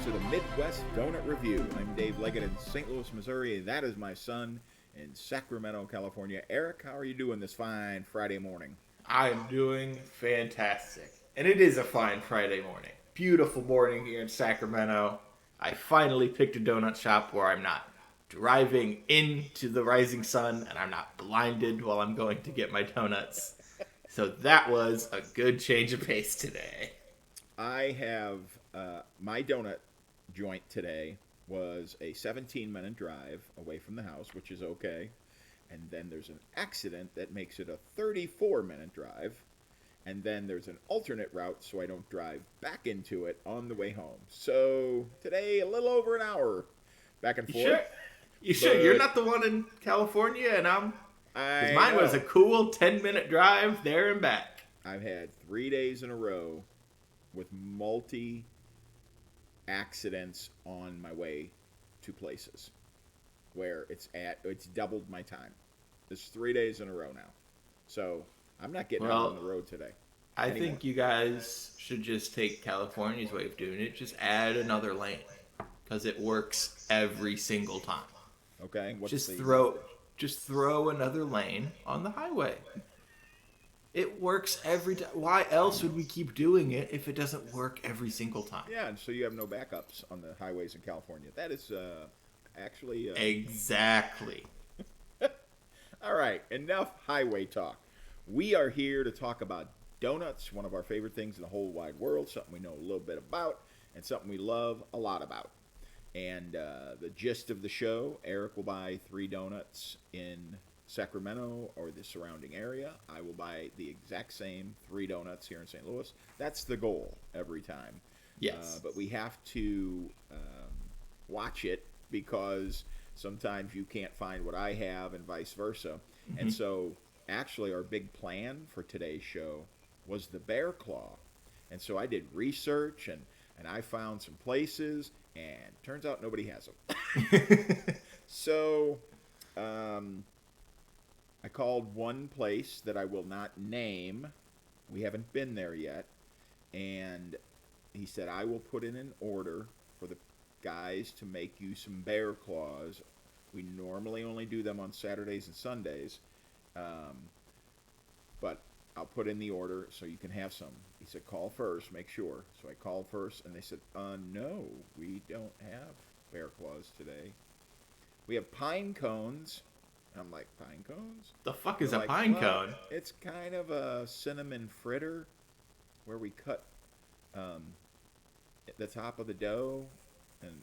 to the Midwest Donut Review. I'm Dave Leggett in St. Louis, Missouri. That is my son in Sacramento, California. Eric, how are you doing this fine Friday morning? I'm doing fantastic. And it is a fine Friday morning. Beautiful morning here in Sacramento. I finally picked a donut shop where I'm not driving into the rising sun and I'm not blinded while I'm going to get my donuts. So that was a good change of pace today. I have my donut joint today was a 17-minute drive away from the house, which is okay. And then there's an accident that makes it a 34-minute drive. And then there's an alternate route so I don't drive back into it on the way home. So today, a little over an hour back and forth. You sure? You're not the one in California and because mine know. was a cool 10-minute drive there and back. I've had 3 days in a row with multi-accidents on my way to places where it's doubled my time. It's 3 days in a row now. So I'm not getting out on the road today. I think you guys should just take California's way of doing it. Just add another lane because it works every single time. Okay. Just throw another lane on the highway. It works every time. Why else would we keep doing it if it doesn't work every single time? Yeah, and so you have no backups on the highways in California. That is actually... Exactly. All right, enough highway talk. We are here to talk about donuts, one of our favorite things in the whole wide world, something we know a little bit about, and something we love a lot about. And the gist of the show, Eric will buy 3 donuts in Sacramento or the surrounding area. I will buy the exact same 3 donuts here in St. Louis. That's the goal every time. Yes. But we have to watch it because sometimes you can't find what I have and vice versa. Mm-hmm. And so actually our big plan for today's show was the Bear Claw. And so I did research and I found some places, and turns out nobody has them. So I called one place that I will not name. We haven't been there yet. And he said, I will put in an order for the guys to make you some bear claws. We normally only do them on Saturdays and Sundays. But I'll put in the order so you can have some. He said, call first, make sure. So I called first, and they said, no, we don't have bear claws today. We have pine cones. And I'm like, pine cones? The fuck is a pine cone? It's kind of a cinnamon fritter where we cut the top of the dough. And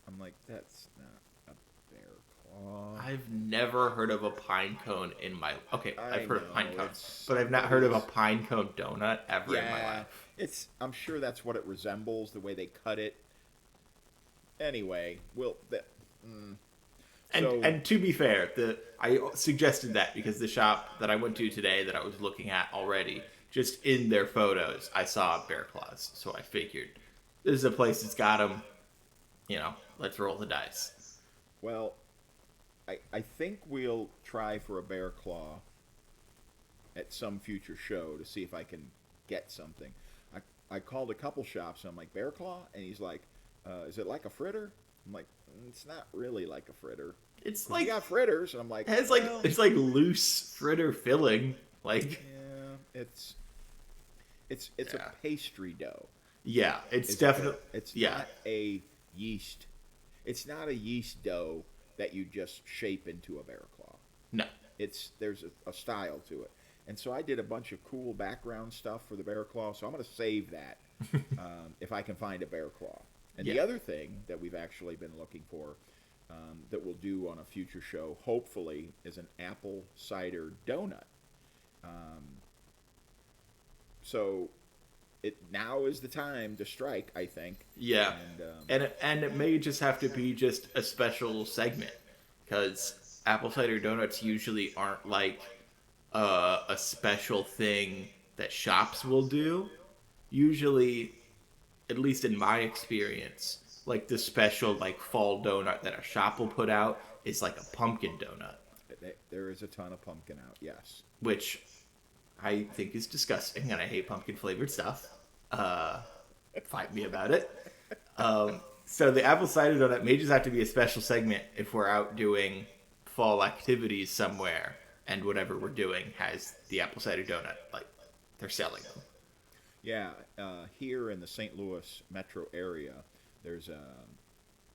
I'm like, that's not a bear claw. I've never heard of a pine cone in my... Okay, I've heard of pine cones, but I've not heard of a pine cone donut ever in my life. I'm sure that's what it resembles, the way they cut it. Anyway, And to be fair, I suggested that because the shop that I went to today that I was looking at already, just in their photos, I saw bear claws. So I figured, this is a place that's got them. Let's roll the dice. Well, I think we'll try for a bear claw at some future show to see if I can get something. I called a couple shops, and I'm like, bear claw? And he's like, is it like a fritter? I'm like, it's not really like a fritter. It's like... You got fritters, and I'm like... It's like loose fritter filling. Like... Yeah, it's a pastry dough. Yeah, it's definitely... not a yeast... It's not a yeast dough that you just shape into a bear claw. No. There's a style to it. And so I did a bunch of cool background stuff for the bear claw, so I'm going to save that if I can find a bear claw. And the other thing that we've actually been looking for that we'll do on a future show, hopefully, is an apple cider donut. So now is the time to strike, I think. Yeah, and it may just have to be just a special segment, because apple cider donuts usually aren't like a special thing that shops will do. Usually, at least in my experience, like the special like fall donut that a shop will put out is like a pumpkin donut. There is a ton of pumpkin out, yes. Which I think is disgusting, and I hate pumpkin flavored stuff. Fight me about it. So the apple cider donut may just have to be a special segment if we're out doing fall activities somewhere, and whatever we're doing has the apple cider donut. Like, they're selling them. Yeah, here in the St. Louis metro area, there's a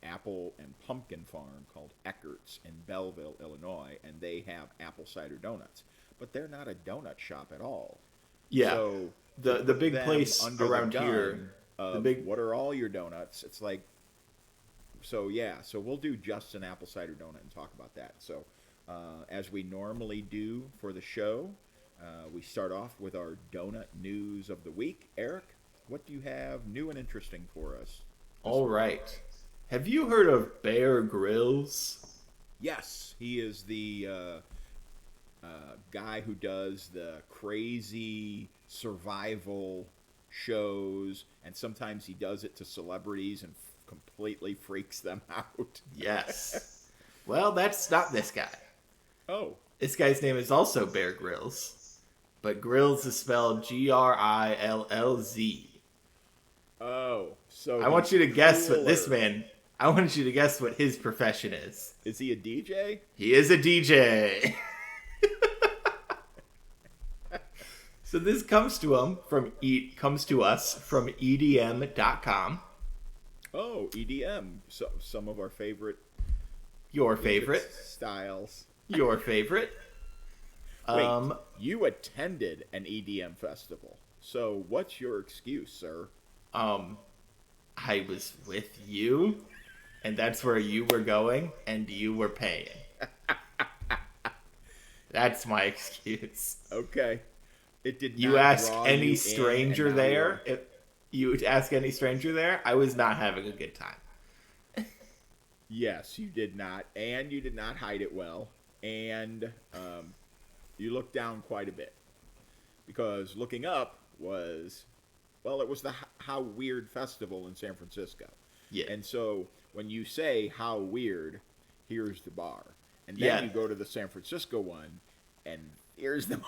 apple and pumpkin farm called Eckert's in Belleville, Illinois, and they have apple cider donuts. But they're not a donut shop at all. Yeah. So The big them place under the around gun here, of what are all your donuts? It's like, so yeah, so we'll do just an apple cider donut and talk about that. So as we normally do for the show, we start off with our donut news of the week. Eric, what do you have new and interesting for us? All right. Have you heard of Bear Grylls? Yes, he is the guy who does the crazy survival shows, and sometimes he does it to celebrities and completely freaks them out. Yes. Well, that's not this guy. Oh, This guy's name is also Bear Grylls, but Grylls is spelled Grillz. oh, so I want you to guess what this cooler. man. I want you to guess what his profession is. Is he a DJ? He is a DJ. So this comes to us from EDM.com. Oh, EDM. So some of our favorite Your favorite. styles. Your favorite. Wait, you attended an EDM festival. So what's your excuse, sir? I was with you, and that's where you were going, and you were paying. That's my excuse. Okay. It did You not ask draw any you in, stranger and now there, if you would ask any stranger there, I was not having a good time. Yes, you did not, and you did not hide it well, and you looked down quite a bit, because looking up was, well, it was the How Weird Festival in San Francisco. Yeah. And so when you say How Weird, here's the bar, and then you go to the San Francisco one, and here's the bar.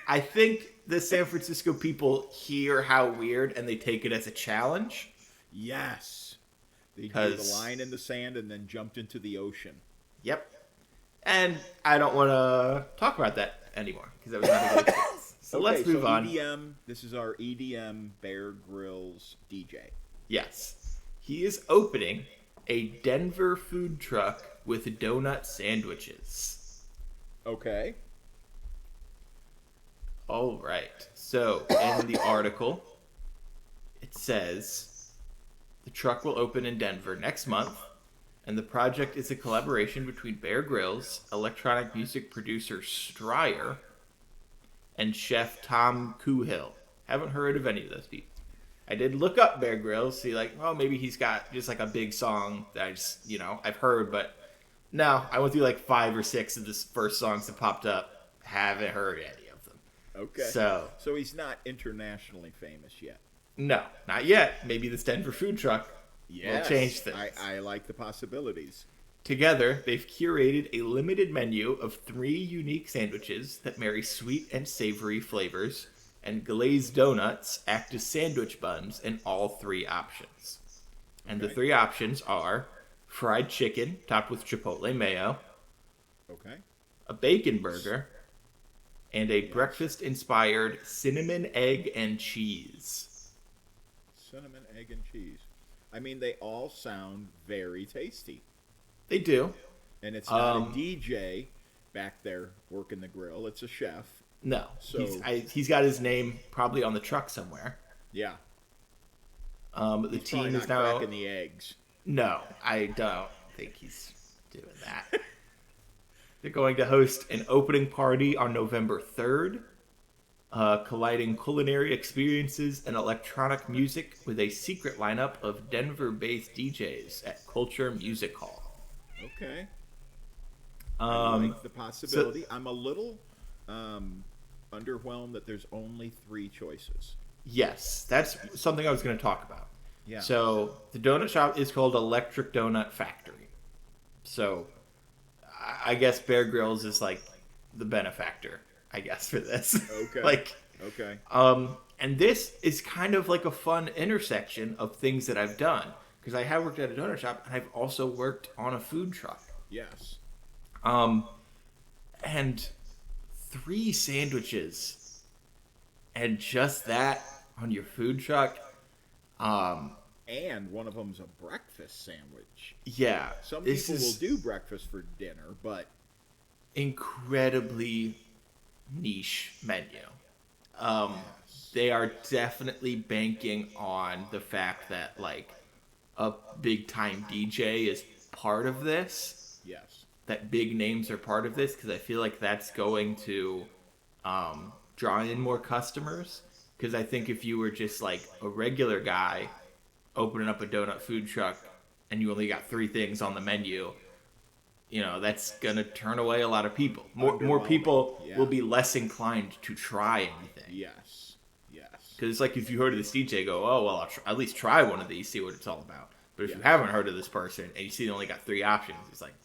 I think the San Francisco people hear How Weird and they take it as a challenge. Yes. They drew the 'Cause- line in the sand and then jumped into the ocean. Yep. And I don't want to talk about that anymore because that was not a good experience. So let's move on. EDM, this is our EDM Bear Grylls DJ. Yes. He is opening a Denver food truck with donut sandwiches. Okay. All right. So in the article, it says the truck will open in Denver next month, and the project is a collaboration between Bear Grylls, electronic music producer Stryer, and chef Tom Coohill. Haven't heard of any of those people. I did look up Bear Grylls, see like, well, maybe he's got just like a big song that I just, I've heard, but no, I went through like 5 or 6 of the first songs that popped up. Haven't heard any of them. Okay. So he's not internationally famous yet. no, not yet. Maybe this Denver food truck will change things. I like the possibilities. Together, they've curated a limited menu of 3 unique sandwiches that marry sweet and savory flavors, and glazed donuts act as sandwich buns in all 3 options. And the Okay. 3 options are fried chicken topped with chipotle mayo, Okay. a bacon burger, and a breakfast-inspired cinnamon egg and cheese. Cinnamon, egg, and cheese. I mean, they all sound very tasty. They do. And it's not a DJ back there working the grill. It's a chef. No, So- he's got his name probably on the truck somewhere. Yeah. The He's team probably is not now. cracking the eggs. No, I don't think he's doing that. They're going to host an opening party on November 3rd, colliding culinary experiences and electronic music with a secret lineup of Denver-based DJs at Culture Music Hall. Okay. I Um, like the possibility. I'm a little underwhelmed that there's only 3 choices. yes, that's something I was going to talk about. Yeah. So the donut shop is called Electric Donut Factory. So I guess Bear Grylls is like the benefactor, I guess, for this. Okay. And this is kind of like a fun intersection of things that I've done. because I have worked at a donut shop and I've also worked on a food truck. Yes. And 3 sandwiches and just that on your food truck. And one of them's a breakfast sandwich. Yeah. Some people will do breakfast for dinner, but incredibly niche menu. They are definitely banking on the fact that like a big time DJ is part of this. Yes. That big names are part of this, because I feel like that's going to draw in more customers. Because I think if you were just like a regular guy opening up a donut food truck and you only got 3 things on the menu, you know, that's gonna turn away a lot of people. More people will be less inclined to try anything. Yes. Because it's like if you heard of this DJ, go, oh well, I'll at least try one of these, see what it's all about. But if you haven't heard of this person and you see they only got 3 options, it's like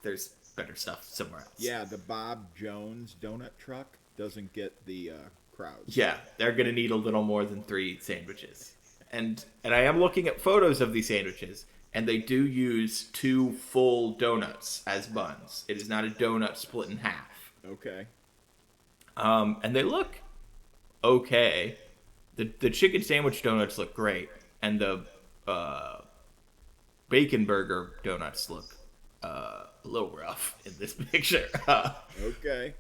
there's better stuff somewhere else. Yeah, the Bob Jones donut truck doesn't get the crowds. Yeah, they're gonna need a little more than 3 sandwiches. And I am looking at photos of these sandwiches, and they do use 2 full donuts as buns. It is not a donut split in half. Okay. And they look okay. The chicken sandwich donuts look great, and the bacon burger donuts look a little rough in this picture. Okay.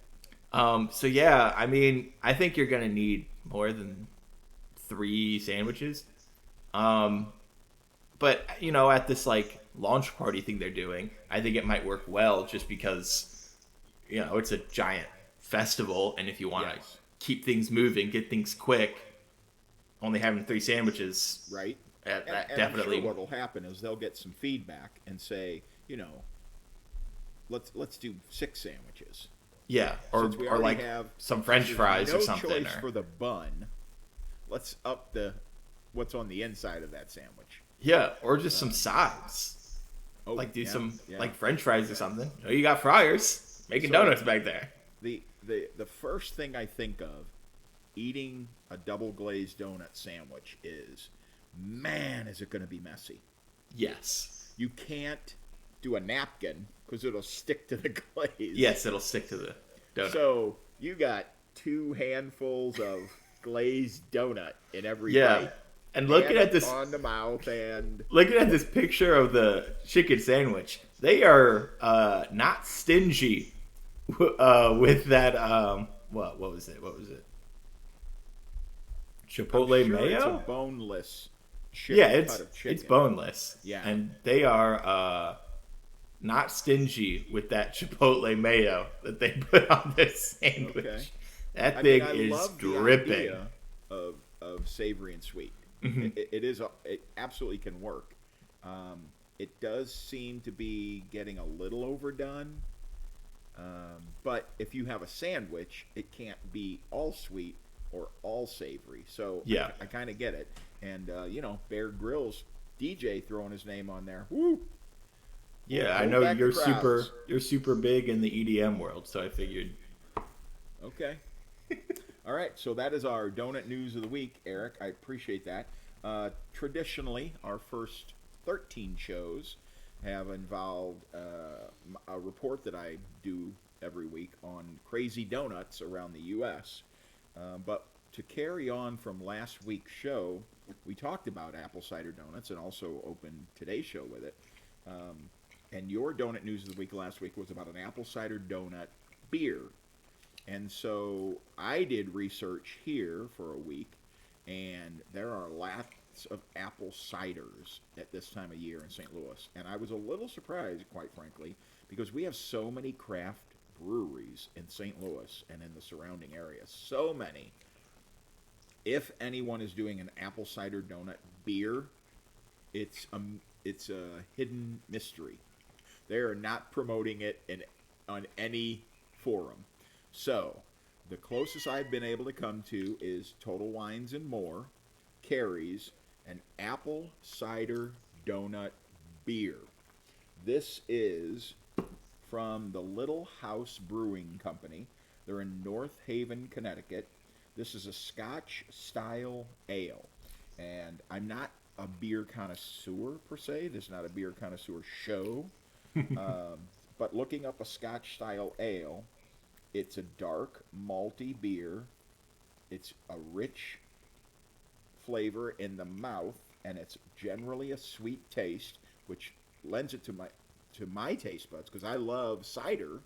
So yeah, I mean, I think you're gonna need more than 3 sandwiches. But you know, at this like launch party thing they're doing, I think it might work well just because, you know, it's a giant festival, and if you want to keep things moving, get things quick, only having 3 sandwiches, right? That and definitely. I'm sure what'll happen is they'll get some feedback and say, you know, let's do 6 sandwiches. Yeah, or like have some French fries or something. No choice for the bun. Let's up what's on the inside of that sandwich. Yeah, or just some sides. Oh, like do some yeah. like French fries or something. Oh, you got fryers making donuts back there. The first thing I think of eating a double glazed donut sandwich is, man, is it going to be messy? Yes. You can't do a napkin because it'll stick to the glaze. Yes, it'll stick to the donut. So you got 2 handfuls of glazed donut in every bite. And looking at this on the mouth, and looking at this picture of the chicken sandwich, they are not stingy with that. What was it? Chipotle mayo. It's a boneless. It's boneless. Yeah, and they are not stingy with that Chipotle mayo that they put on this sandwich. Okay. That thing I is love dripping. The idea of savory and sweet. Mm-hmm. It absolutely can work. It does seem to be getting a little overdone. But if you have a sandwich, it can't be all sweet or all savory. So yeah, I kind of get it. And you know, Bear Grylls DJ throwing his name on there. Woo! Yeah, I know you're super big in the EDM world, so I figured. Okay. All right, so that is our donut news of the week, Eric. I appreciate that. Traditionally, our first 13 shows have involved a report that I do every week on crazy donuts around the U.S. But to carry on from last week's show, we talked about apple cider donuts and also opened today's show with it. And your donut news of the week last week was about an apple cider donut beer. And so I did research here for a week, and there are lots of apple ciders at this time of year in St. Louis. And I was a little surprised, quite frankly, because we have so many craft breweries in St. Louis and in the surrounding area. So many. If anyone is doing an apple cider donut beer, it's a hidden mystery. They are not promoting it on any forum. So, the closest I've been able to come to is Total Wines and More carries an apple cider donut beer. This is from the Little House Brewing Company. They're in North Haven, Connecticut. This is a Scotch-style ale. And I'm not a beer connoisseur per se. This is not a beer connoisseur show. But looking up a Scotch style ale, it's a dark, malty beer. It's a rich flavor in the mouth, and it's generally a sweet taste, which lends it to my taste buds because I love cider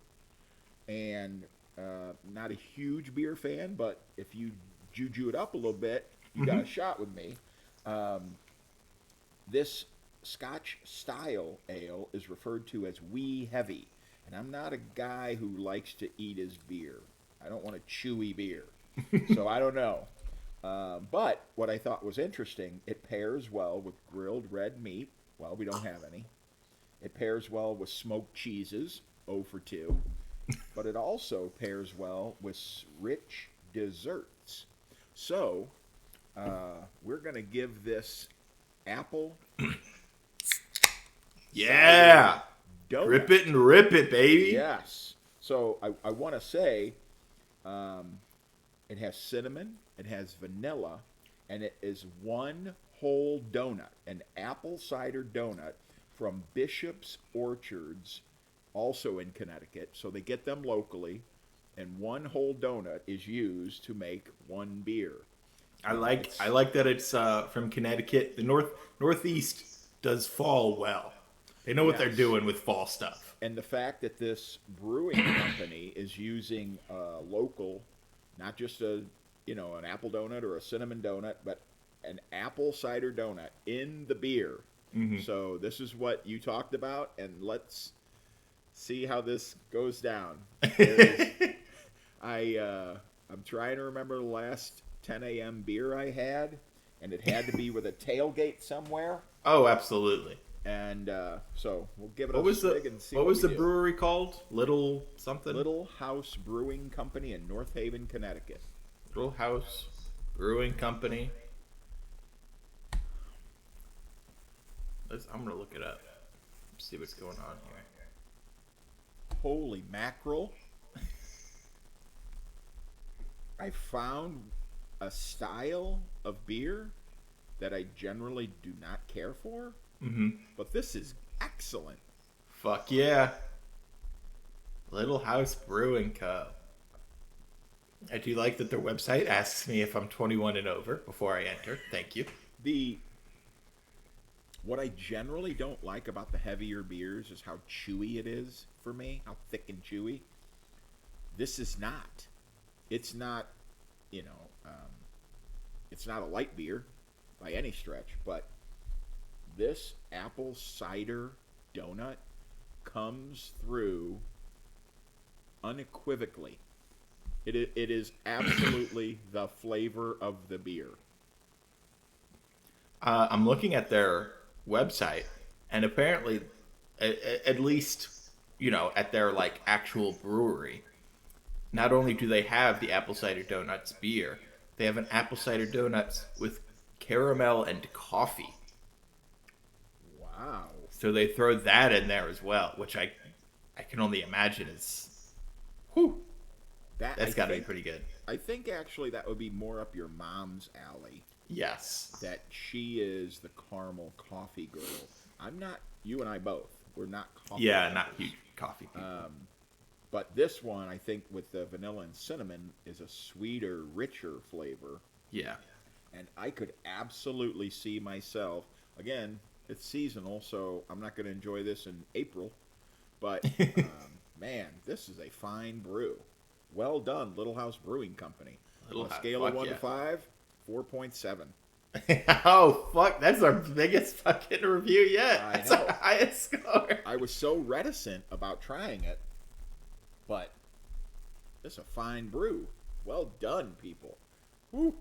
and not a huge beer fan, but if you juju it up a little bit, you got a shot with me. This Scotch style ale is referred to as wee heavy, and I'm not a guy who likes to eat his beer. I don't want a chewy beer, so I don't know. But what I thought was interesting, it pairs well with grilled red meat. Well, we don't have any. It pairs well with smoked cheeses, 0 for 2. But it also pairs well with rich desserts. So, we're going to give this apple. Yeah! Donut. Rip it and rip it, baby! Yes. So, I want to say it has cinnamon, it has vanilla, and it is one whole donut, an apple cider donut from Bishop's Orchards, also in Connecticut. So they get them locally, and one whole donut is used to make one beer. I like that it's from Connecticut. The Northeast does fall well. They know what they're doing with fall stuff. And the fact that this brewing company is using local, not just an apple donut or a cinnamon donut, but an apple cider donut in the beer. Mm-hmm. So this is what you talked about, and let's see how this goes down. I'm trying to remember the last 10 a.m. beer I had, and it had to be with a tailgate somewhere. Oh, absolutely. And so we'll give it a swig and see what was the do. brewery called? Little something? Little House Brewing Company in North Haven, Connecticut. Little House Brewing Company. I'm going to look it up. See what's going on here. Holy mackerel. I found a style of beer that I generally do not care for. Mm-hmm. But this is excellent. Fuck yeah. Little House Brewing Co. I do like that their website asks me if I'm 21 and over before I enter. Thank you. What I generally don't like about the heavier beers is how chewy it is for me, how thick and chewy. This is not. It's not, it's not a light beer by any stretch, but this apple cider donut comes through unequivocally. It is absolutely the flavor of the beer. I'm looking at their website, and apparently, at least, at their actual brewery, not only do they have the apple cider donuts beer, they have an apple cider donuts with caramel and coffee. Wow. So they throw that in there as well, which I can only imagine is, whew, that's got to be pretty good. I think actually that would be more up your mom's alley. Yes. That she is the caramel coffee girl. I'm not, you and I both. We're not coffee. Yeah, not huge coffee people. But this one, I think, with the vanilla and cinnamon, is a sweeter, richer flavor. Yeah. And I could absolutely see myself, again, it's seasonal, so I'm not going to enjoy this in April. But, man, this is a fine brew. Well done, Little House Brewing Company. On a scale of 1 to 5, 4.7. Oh, fuck. That's our biggest fucking review yet. That's our highest score. I was so reticent about trying it, but it's a fine brew. Well done, people. Woo.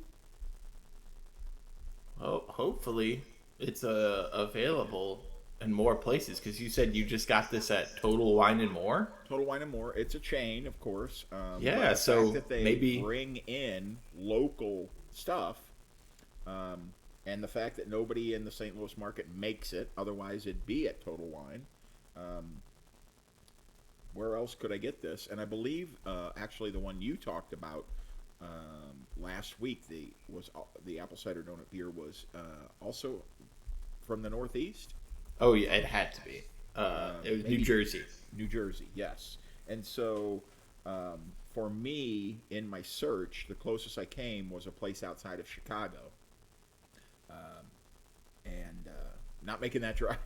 Well, hopefully it's available in more places, because you said you just got this at Total Wine and More. Total Wine and More. It's a chain, of course. Yeah, but so the fact that they maybe bring in local stuff, and the fact that nobody in the St. Louis market makes it, otherwise it'd be at Total Wine. Where else could I get this? And I believe actually the one you talked about last week, the apple cider donut beer was also from the Northeast? Oh yeah, it had to be. It was Maybe New Jersey. New Jersey, yes. And so, for me, in my search, the closest I came was a place outside of Chicago, and not making that drive.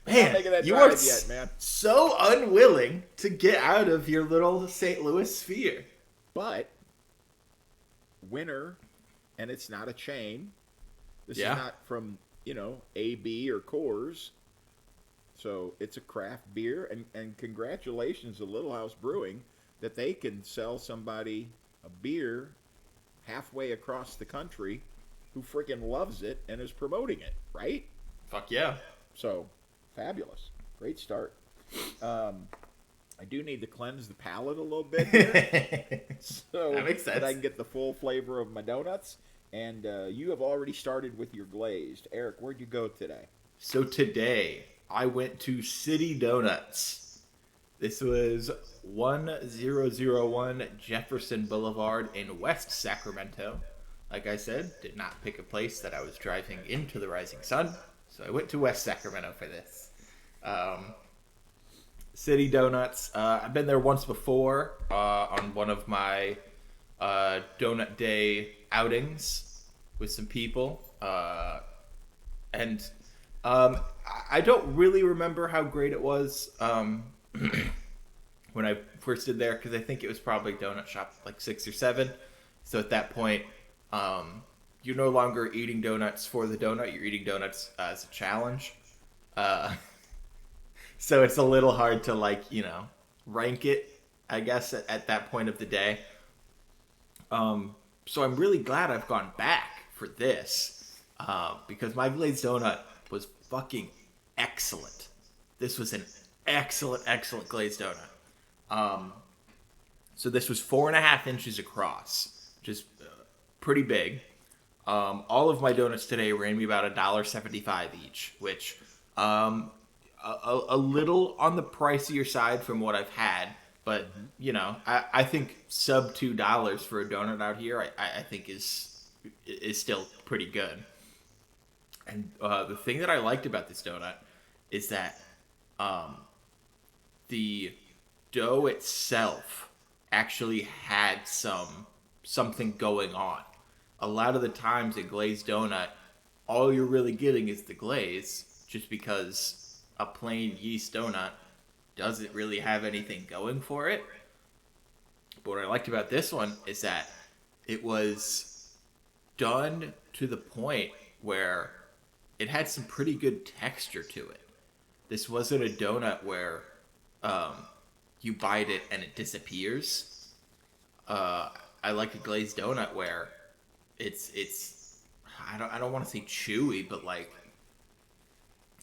Man, making that you drive are yet, man. so unwilling to get out of your little St. Louis sphere. But winter, and it's not a chain. This Yeah. is not from AB or Coors. So it's a craft beer, and congratulations to Little House Brewing that they can sell somebody a beer halfway across the country who freaking loves it and is promoting it, right? Fuck yeah. So fabulous, great start. I do need to cleanse the palate a little bit here, so That makes sense. that I can get the full flavor of my donuts. And you have already started with your glazed. Eric, where'd you go today? So today, I went to City Donuts. This was 1001 Jefferson Boulevard in West Sacramento. Like I said, did not pick a place that I was driving into the rising sun, so I went to West Sacramento for this. City Donuts. I've been there once before on one of my donut day outings with some people, and I don't really remember how great it was when I first did there, because I think it was probably donut shop like 6 or 7. So at that point, you're no longer eating donuts for the donut; you're eating donuts as a challenge. So it's a little hard to rank it, I guess, at that point of the day. So I'm really glad I've gone back for this, because my glazed donut was fucking excellent. This was an excellent glazed donut. So this was 4.5 inches across, which is pretty big. All of my donuts today ran me about $1.75 each, which a little on the pricier side from what I've had, but I think sub $2 for a donut out here, I think is still pretty good. And the thing that I liked about this donut is that the dough itself actually had something going on. A lot of the times a glazed donut, all you're really getting is the glaze, just because a plain yeast donut doesn't really have anything going for it. But what I liked about this one is that it was done to the point where it had some pretty good texture to it. This wasn't a donut where you bite it and it disappears. I like a glazed donut where it's I don't want to say chewy, but like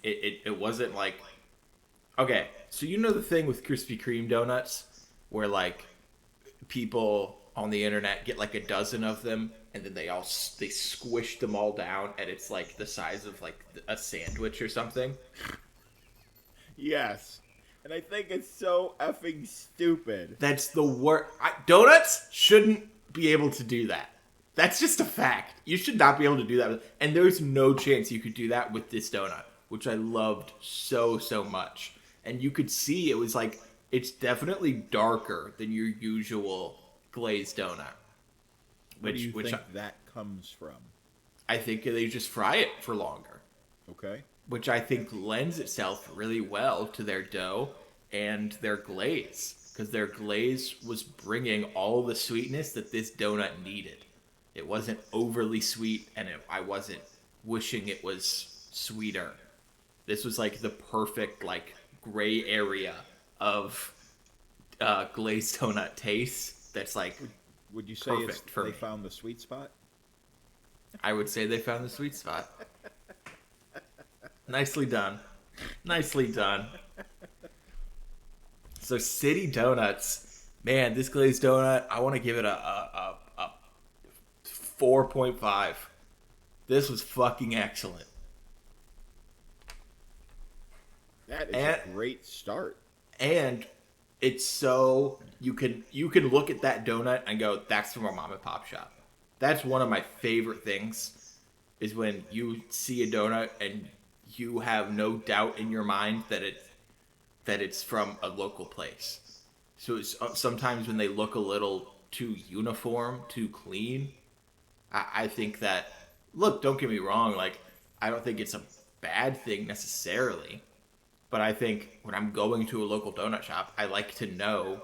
it wasn't like, okay, so the thing with Krispy Kreme donuts where like people on the internet get like a dozen of them and then they squish them all down and it's like the size of like a sandwich or something. Yes. And I think it's so effing stupid. That's the worst. Donuts shouldn't be able to do that. That's just a fact. You should not be able to do that. And there's no chance you could do that with this donut, which I loved so much. And you could see it was like, it's definitely darker than your usual glazed donut. Where do you think that comes from? I think they just fry it for longer. Okay. Which I think lends itself really well to their dough and their glaze. Because their glaze was bringing all the sweetness that this donut needed. It wasn't overly sweet, and I wasn't wishing it was sweeter. This was like the perfect like gray area of glazed donut taste. That's like, would you say they found the sweet spot? I would say they found the sweet spot. Nicely done. Nicely done. So City Donuts, man, this glazed donut, I want to give it a 4.5. This was fucking excellent. That is a great start. And it's so you can look at that donut and go, that's from a mom and pop shop. That's one of my favorite things is when you see a donut and you have no doubt in your mind that it's from a local place. So it's, sometimes when they look a little too uniform, too clean, I think that, look, don't get me wrong, like, I don't think it's a bad thing necessarily, but I think when I'm going to a local donut shop, I like to know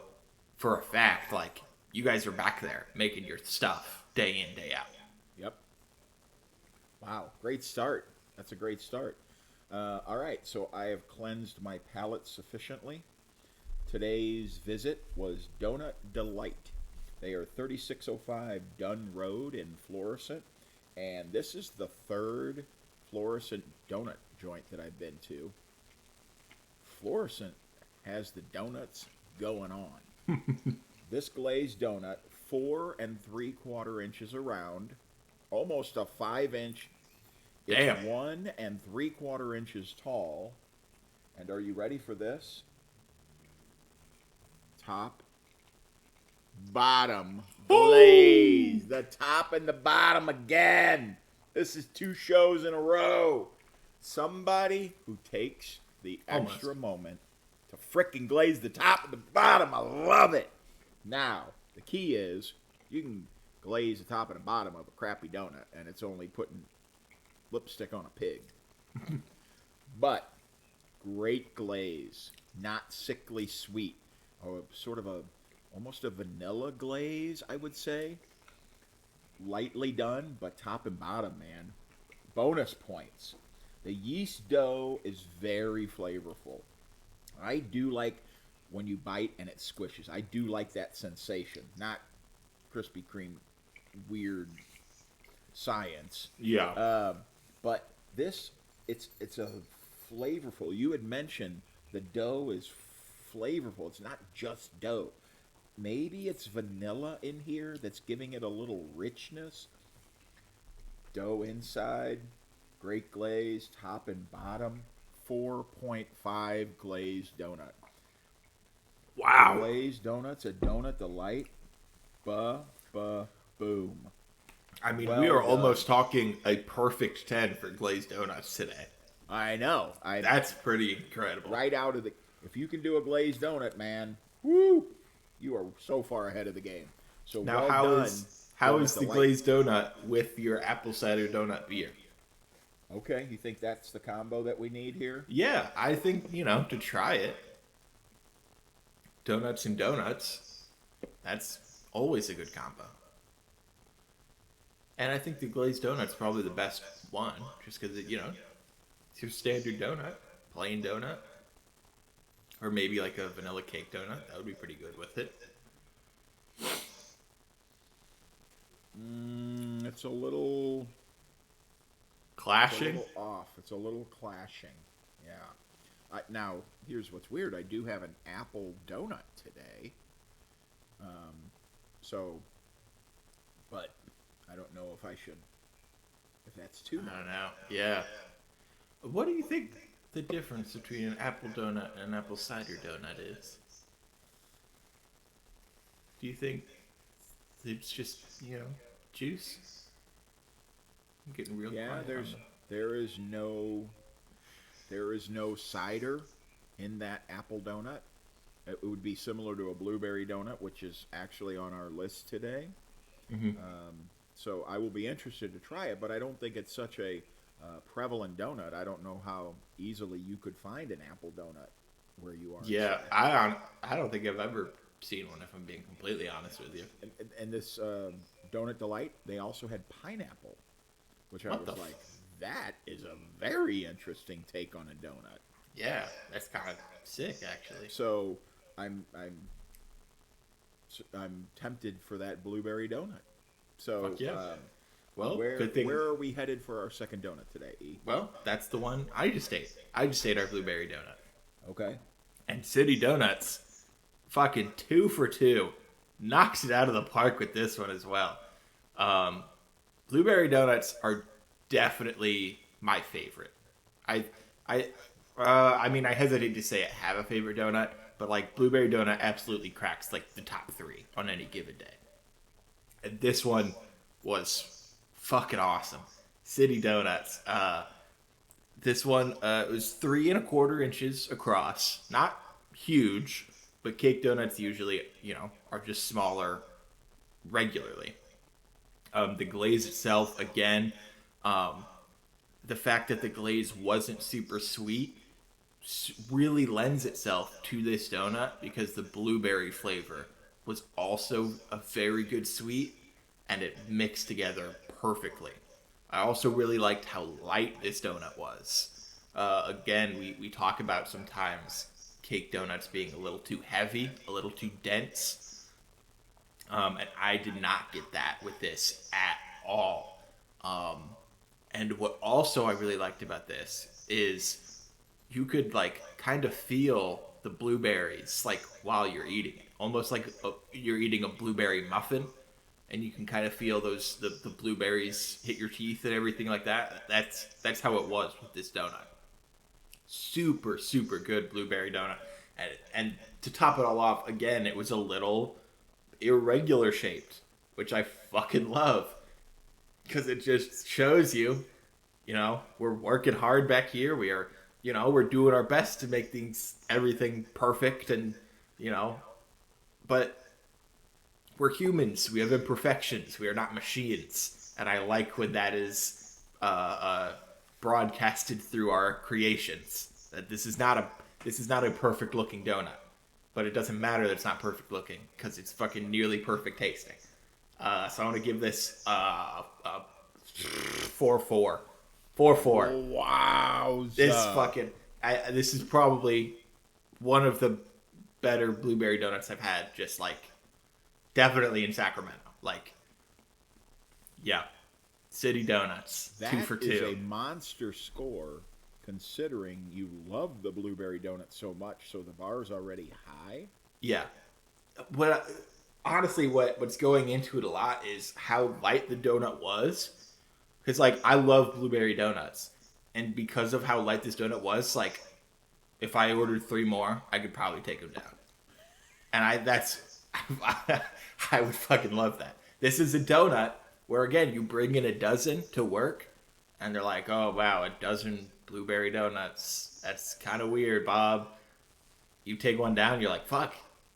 for a fact, like, you guys are back there making your stuff day in, day out. Yep. Wow, great start. That's a great start. All right, so I have cleansed my palate sufficiently. Today's visit was Donut Delight. They are 3605 Dunn Road in Florissant, and this is the third Florissant donut joint that I've been to. Florissant has the donuts going on. This glazed donut, 4 3/4 inches around, almost a 5 inch. It's Damn. 1 3/4 inches tall. And are you ready for this? Top, bottom, glaze. The top and the bottom again. This is 2 shows in a row. Somebody who takes the extra moment to frickin' glaze the top and the bottom. I love it. Now, the key is you can glaze the top and the bottom of a crappy donut, and it's only putting lipstick on a pig. But great glaze, not sickly sweet, or sort of almost a vanilla glaze, I would say. Lightly done, but top and bottom, man. Bonus points. The yeast dough is very flavorful. I do like when you bite and it squishes. I do like that sensation, not Krispy Kreme weird science. Yeah. But this, it's a flavorful. You had mentioned the dough is flavorful. It's not just dough. Maybe it's vanilla in here that's giving it a little richness. Dough inside, great glaze, top and bottom, 4.5 glazed donut. Wow. Glazed donuts, a donut delight. Boom. I mean, Well we are done. almost talking a perfect 10 for glazed donuts today. I know. That's pretty incredible. Right out of the. If you can do a glazed donut, man, woo! You are so far ahead of the game. So Now, well how done. is Donut the Delight. glazed donut with your apple cider donut beer? Okay, you think that's the combo that we need here? Yeah, I think, to try it. Donuts and donuts. That's always a good combo. And I think the glazed donut's probably the best one, just because, it's your standard donut, plain donut. Or maybe like a vanilla cake donut. That would be pretty good with it. It's a little Clashing? off. It's a little clashing. Yeah. Now, here's what's weird. I do have an apple donut today. But I don't know if that's too I much. don't know. Yeah. What do you think the difference between an apple donut and an apple cider donut is? Do you think it's just, juice? I'm getting real Yeah, quiet on there is no cider in that apple donut. It would be similar to a blueberry donut, which is actually on our list today. Mhm. So I will be interested to try it, but I don't think it's such a prevalent donut. I don't know how easily you could find an apple donut where you are. Yeah, I don't think I've ever seen one, if I'm being completely honest with you. And this Donut Delight, they also had pineapple, which I What was the like, that is a very interesting take on a donut. Yeah, that's kind of sick, actually. So I'm tempted for that blueberry donut. So Fuck yeah. Well, where good thing. are we headed for our second donut today, E? Well, that's the one I just ate. I just ate our blueberry donut. Okay. And City Donuts, fucking 2 for 2, knocks it out of the park with this one as well. Blueberry donuts are definitely my favorite. I mean, I hesitate to say I have a favorite donut, but like blueberry donut absolutely cracks like the top 3 on any given day. And this one was fucking awesome. City Donuts. This one was 3.25 inches across. Not huge, but cake donuts usually, are just smaller regularly. The glaze itself, again, the fact that the glaze wasn't super sweet really lends itself to this donut because the blueberry flavor was also a very good sweet and it mixed together perfectly. I also really liked how light this donut was. Again, we talk about sometimes cake donuts being a little too heavy, a little too dense, and I did not get that with this at all. And what also I really liked about this is you could like kind of feel the blueberries like while you're eating it, almost like you're eating a blueberry muffin, and you can kind of feel the blueberries hit your teeth and everything like that. That's how it was with this donut. Super super good blueberry donut, and to top it all off, again, it was a little irregular shaped, which I fucking love because it just shows you, we're working hard back here. We are, we're doing our best to make everything perfect, and but we're humans. We have imperfections. We are not machines, and I like when that is broadcasted through our creations. That this is not a perfect looking donut, but it doesn't matter that it's not perfect looking because it's fucking nearly perfect tasting. So I want to give this 4-4. 4-4. Wow. This is probably one of the better blueberry donuts I've had. Just like definitely in Sacramento. Like, yeah, City Donuts. That 2 for 2. is a monster score, considering you love the blueberry donut so much. So the bar is already high. Yeah. Honestly, what's going into it a lot is how light the donut was. Because, like, I love blueberry donuts. And because of how light this donut was, like, if I ordered 3 more, I could probably take them down. And I would fucking love that. This is a donut where, again, you bring in a dozen to work, and they're like, oh, wow, a dozen blueberry donuts. That's kind of weird, Bob. You take one down, you're like, fuck.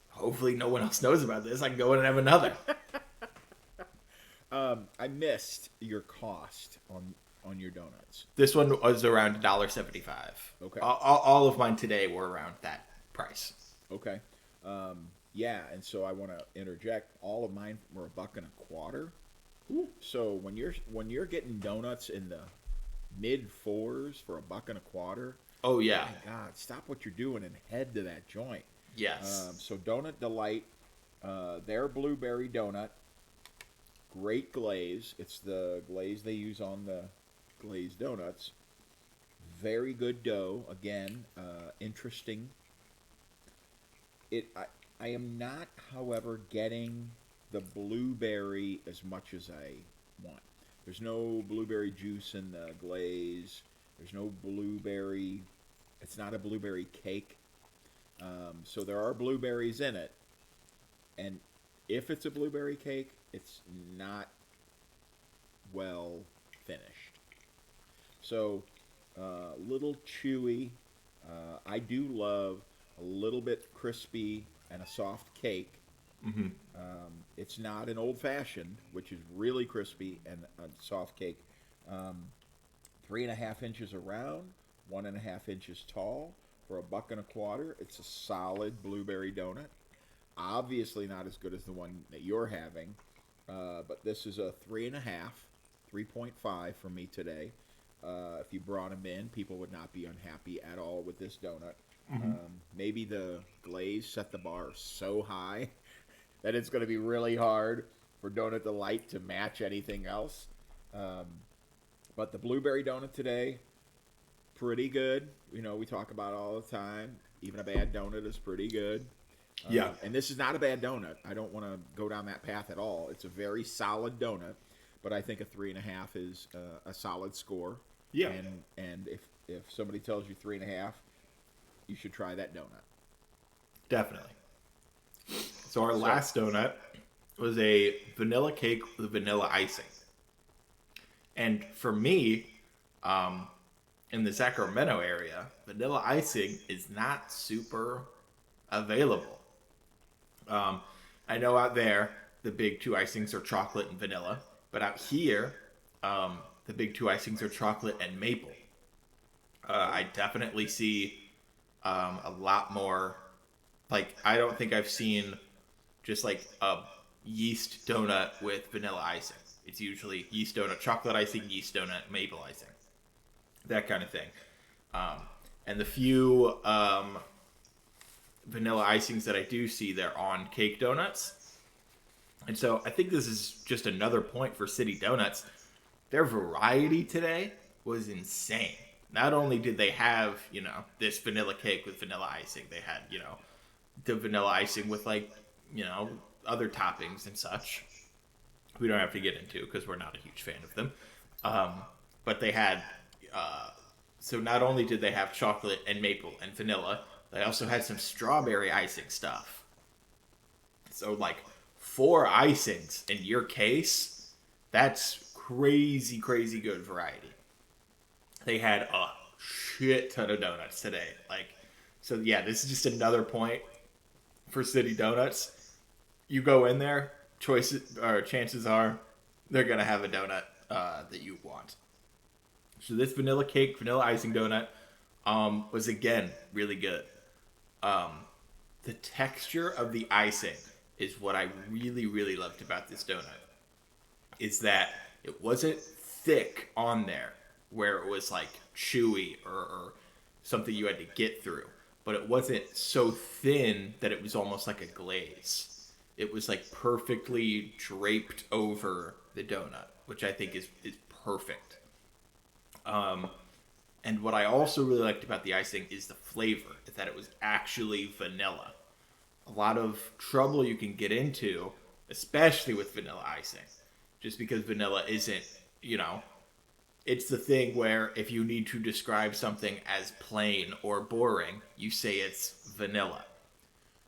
Hopefully no one else knows about this. I can go in and have another. I missed your cost on your donuts. This one was around $1.75. Okay. All of mine today were around that price. Okay. Yeah, and so I want to interject. All of mine were $1.25. Ooh. So when you're getting donuts in the mid-4s for $1.25, Oh yeah. my God, stop what you're doing and head to that joint. Yes. So Donut Delight, their blueberry donut, great glaze. It's the glaze they use on the glazed donuts. Very good dough. Again, interesting. I am not, however, getting the blueberry as much as I want. There's no blueberry juice in the glaze. There's no blueberry. It's not a blueberry cake. So there are blueberries in it. And if it's a blueberry cake, it's not well finished. So, little chewy. I do love a little bit crispy and a soft cake. Mm-hmm. It's not an old fashioned, which is really crispy and a soft cake. 3.5 inches around, 1.5 inches tall for $1.25. It's a solid blueberry donut. Obviously not as good as the one that you're having, but this is a 3.5, 3.5 for me today. If you brought them in, people would not be unhappy at all with this donut. Mm-hmm. Maybe the glaze set the bar so high that it's going to be really hard for Donut Delight to match anything else. But the blueberry donut today, pretty good. We talk about it all the time. Even a bad donut is pretty good. Yeah. And this is not a bad donut. I don't want to go down that path at all. It's a very solid donut, but I think a 3.5 is a solid score. Yeah. And if somebody tells you 3.5, you should try that donut. Definitely. So our last donut was a vanilla cake with vanilla icing. And for me, in the Sacramento area, vanilla icing is not super available. Um, I know out there the big two icings are chocolate and vanilla, but out here, the big two icings are chocolate and maple. I definitely see a lot more. Like, I don't think I've seen just like a yeast donut with vanilla icing. It's usually yeast donut, chocolate icing, yeast donut, maple icing, that kind of thing. Um, and the few vanilla icings that I do see, they're on cake donuts. And so I think this is just another point for City Donuts. Their variety today was insane. Not only did they have, this vanilla cake with vanilla icing, they had, the vanilla icing with like, other toppings and such. We don't have to get into because we're not a huge fan of them. But they had, so not only did they have chocolate and maple and vanilla, they also had some strawberry icing stuff. So like 4 icings in your case, that's crazy, crazy good variety. They had a shit ton of donuts today. So yeah, this is just another point for City Donuts. You go in there, chances are they're gonna have a donut that you want. So this vanilla cake, vanilla icing donut was again really good. The texture of the icing is what I really, really loved about this donut. Is that it wasn't thick on there where it was like chewy or something you had to get through, but it wasn't so thin that it was almost like a glaze. It was like perfectly draped over the donut, which I think is perfect. And what I also really liked about the icing is the flavor, is that it was actually vanilla. A lot of trouble you can get into, especially with vanilla icing, just because vanilla isn't, it's the thing where if you need to describe something as plain or boring, you say it's vanilla.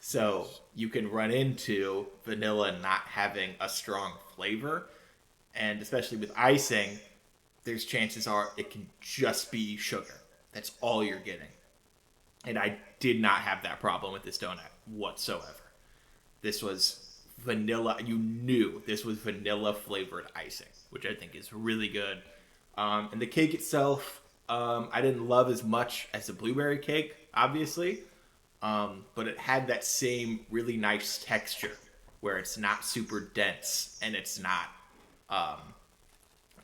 So you can run into vanilla not having a strong flavor, and especially with icing, there's chances are it can just be sugar. That's all you're getting. And I did not have that problem with this donut whatsoever. This was vanilla. You knew this was vanilla flavored icing, which I think is really good. And the cake itself, I didn't love as much as the blueberry cake, obviously. But it had that same really nice texture where it's not super dense and it's not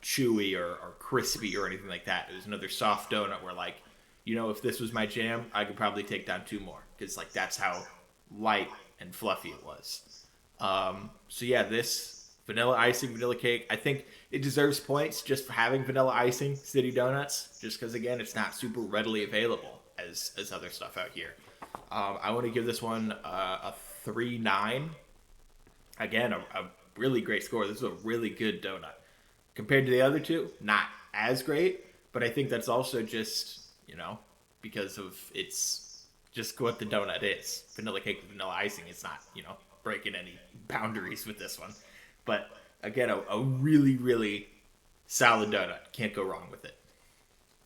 chewy or crispy or anything like that. It was another soft donut where, like, if this was my jam, I could probably take down 2 more because, like, that's how light and fluffy it was. So yeah, this vanilla icing, vanilla cake, I think it deserves points just for having vanilla icing, City Donuts, just because, again, it's not super readily available as other stuff out here. I want to give this one a 3.9. Again, a really great score. This is a really good donut. Compared to the other two, not as great, but I think that's also just, because of it's just what the donut is. Vanilla cake with vanilla icing. It's not, breaking any boundaries with this one. But again, a really, really solid donut. Can't go wrong with it.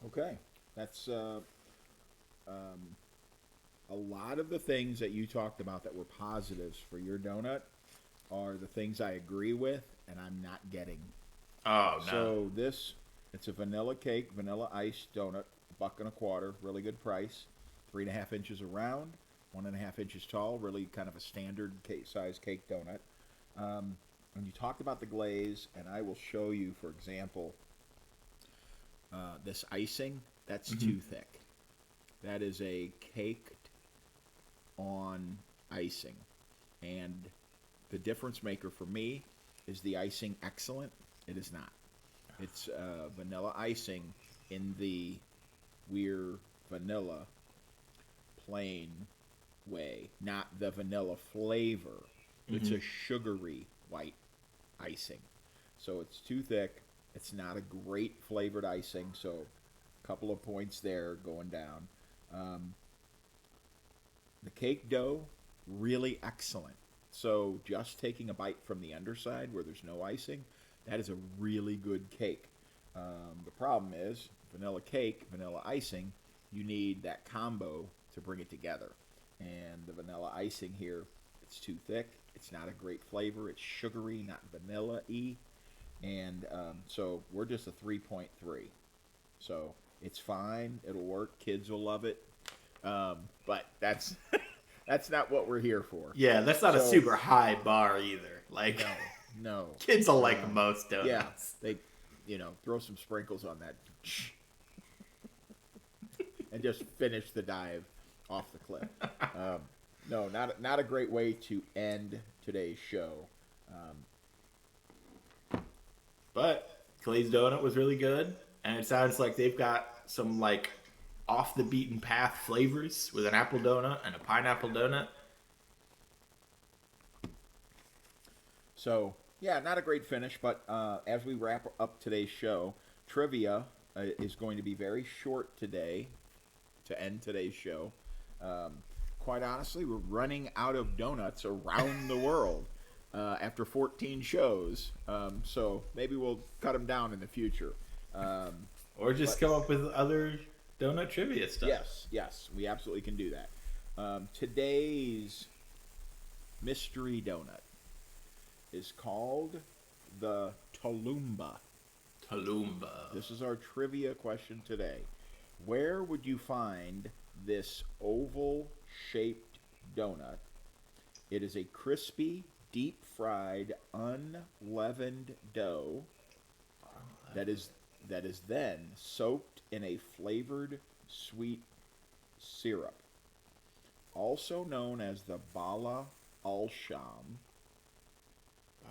Okay. That's a lot of the things that you talked about that were positives for your donut are the things I agree with and I'm not getting. Oh, no. So it's a vanilla cake, vanilla ice donut, $1.25, really good price, 3.5 inches around, 1.5 inches tall, really kind of a standard size cake donut. And you talked about the glaze, and I will show you, for example, this icing. That's too thick. That is a caked on icing. And the difference maker for me is the icing excellent? It is not. It's vanilla icing in the we're vanilla plain way, not the vanilla flavor. It's a sugary white icing. So it's too thick. It's not a great flavored icing, so a couple of points there going down. The cake dough, really excellent. So just taking a bite from the underside where there's no icing, that is a really good cake. The problem is vanilla cake, vanilla icing. You need that combo to bring it together. And the vanilla icing here, it's too thick. It's not a great flavor. It's sugary, not vanilla-y. And so we're just a 3.3. So it's fine. It'll work. Kids will love it. But that's that's not what we're here for. Yeah, that's not a So- super high bar either. Like, No. kids will like most donuts. Yeah, they, throw some sprinkles on that, and just finish the dive off the cliff. No, not a great way to end today's show. But Clay's Donut was really good, and it sounds like they've got some like off the beaten path flavors with an apple donut and a pineapple donut. So yeah, not a great finish, but as we wrap up today's show, trivia is going to be very short today to end today's show. Quite honestly, we're running out of donuts around the world after 14 shows. So maybe we'll cut them down in the future. Or just come up with other donut trivia stuff. Yes, we absolutely can do that. Today's mystery donut is called the Tolumba. Tolumba. This is our trivia question today. Where would you find this oval-shaped donut? It is a crispy, deep-fried, unleavened dough that is then soaked in a flavored sweet syrup, also known as the Bala al-Sham.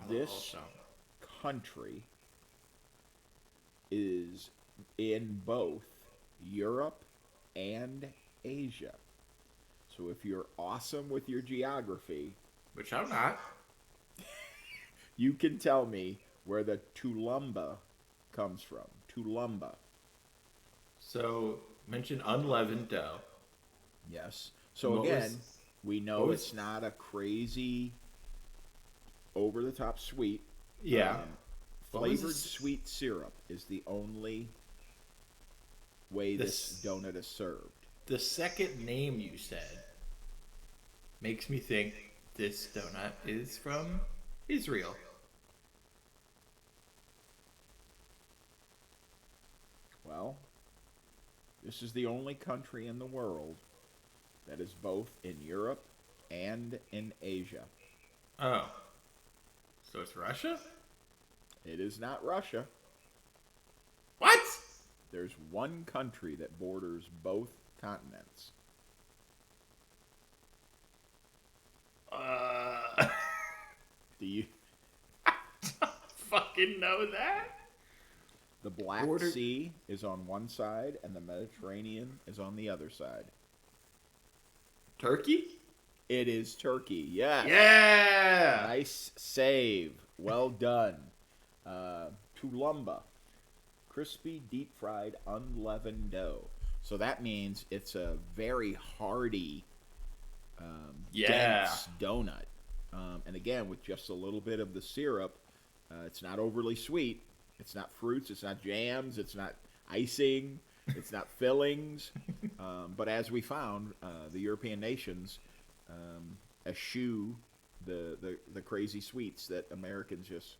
This country is in both Europe and Asia. So if you're awesome with your geography, Which I'm not. you can tell me where the Tulumba comes from. Tulumba. So, mention unleavened dough. Yes. So What again, was- we know what was- it's not a crazy over-the-top sweet. Yeah. What was Flavored this- sweet syrup is the only way this donut is served. The second name you said makes me think this donut is from Israel. Well, this is the only country in the world that is both in Europe and in Asia. Oh. So it's Russia? It is not Russia. What? There's one country that borders both continents. Do you? Fucking know that? The Black Border- Sea is on one side and the Mediterranean is on the other side. Turkey? It is Turkey. Yes. Yeah! Nice save. Well done. Tulumba. Crispy, deep-fried, unleavened dough. So that means it's a very hearty, Yeah. dense donut. And again, with just a little bit of the syrup, it's not overly sweet. It's not fruits. It's not jams. It's not icing. It's not fillings. But as we found, the European nations eschew the crazy sweets that Americans just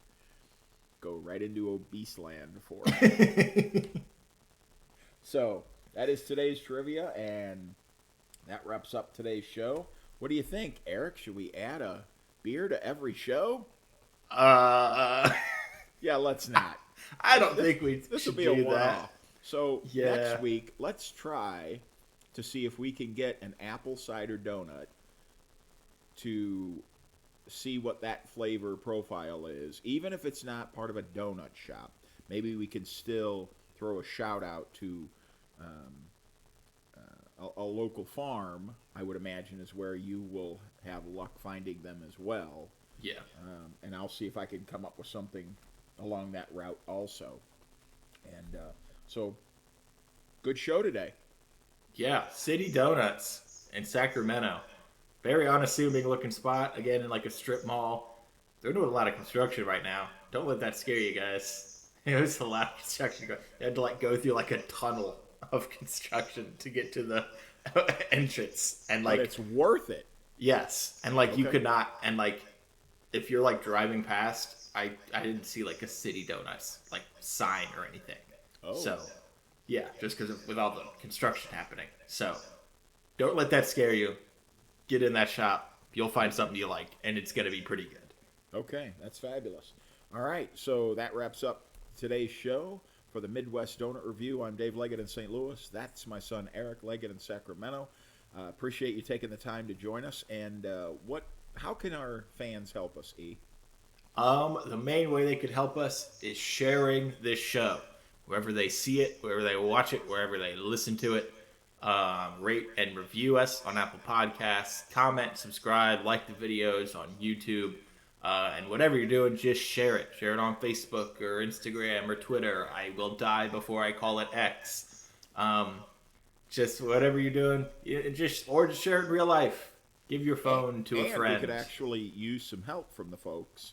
go right into obese land for. So that is today's trivia, and that wraps up today's show. What do you think, Eric? Should we add a beer to every show? Yeah, let's not. I don't think we This will should be a do one-off. that. So Yeah. next week, let's try to see if we can get an apple cider donut to see what that flavor profile is. Even if it's not part of a donut shop, maybe we can still throw a shout out to a local farm. I would imagine is where you will have luck finding them as well. Yeah. And I'll see if I can come up with something along that route also. And so, good show today. Yeah. City Donuts in Sacramento. Very unassuming looking spot. Again, in like a strip mall. They're doing a lot of construction right now. Don't let that scare you guys. It was a lot of construction. You had to like go through like a tunnel of construction to get to the entrance, and like But it's worth it. yes, and like you Okay. could not, and like if you're like driving past, I didn't see like a City Donuts like sign or anything. Oh. So yeah, just because with all the construction happening. So don't let that scare you. Get in that shop. You'll find something you like, and it's gonna be pretty good. Okay, that's fabulous. All right, so that wraps up today's show. For the Midwest Donut Review, I'm Dave Leggett in St. Louis. That's my son Eric Leggett in Sacramento. Appreciate you taking the time to join us. And how can our fans help us, E? The main way they could help us is sharing this show. Wherever they see it, wherever they watch it, wherever they listen to it. Rate and review us on Apple Podcasts. Comment, subscribe, like the videos on YouTube. And whatever you're doing, just share it. Share it on Facebook or Instagram or Twitter. I will die before I call it X. Just whatever you're doing, just share it in real life. Give your phone to a friend. We could actually use some help from the folks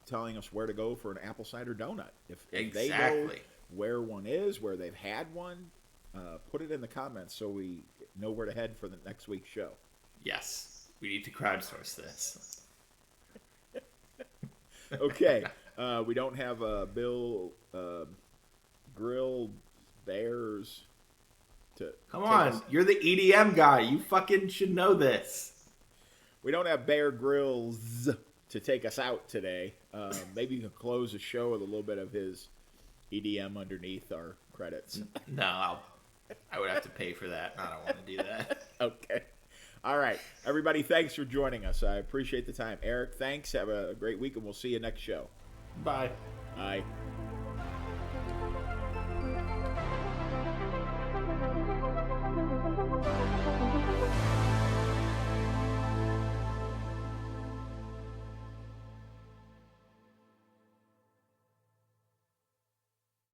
telling us where to go for an apple cider donut. If they know where one is, where they've had one, put it in the comments so we know where to head for the next week's show. Yes, we need to crowdsource this. Okay, we don't have Bill Grill Bears to come on. You're the EDM guy. You fucking should know this. We don't have Bear Grylls to take us out today. Maybe you can close the show with a little bit of his EDM underneath our credits. No, I would have to pay for that. I don't want to do that. Okay. All right. Everybody, thanks for joining us. I appreciate the time. Eric, thanks. Have a great week, and we'll see you next show. Bye. Bye.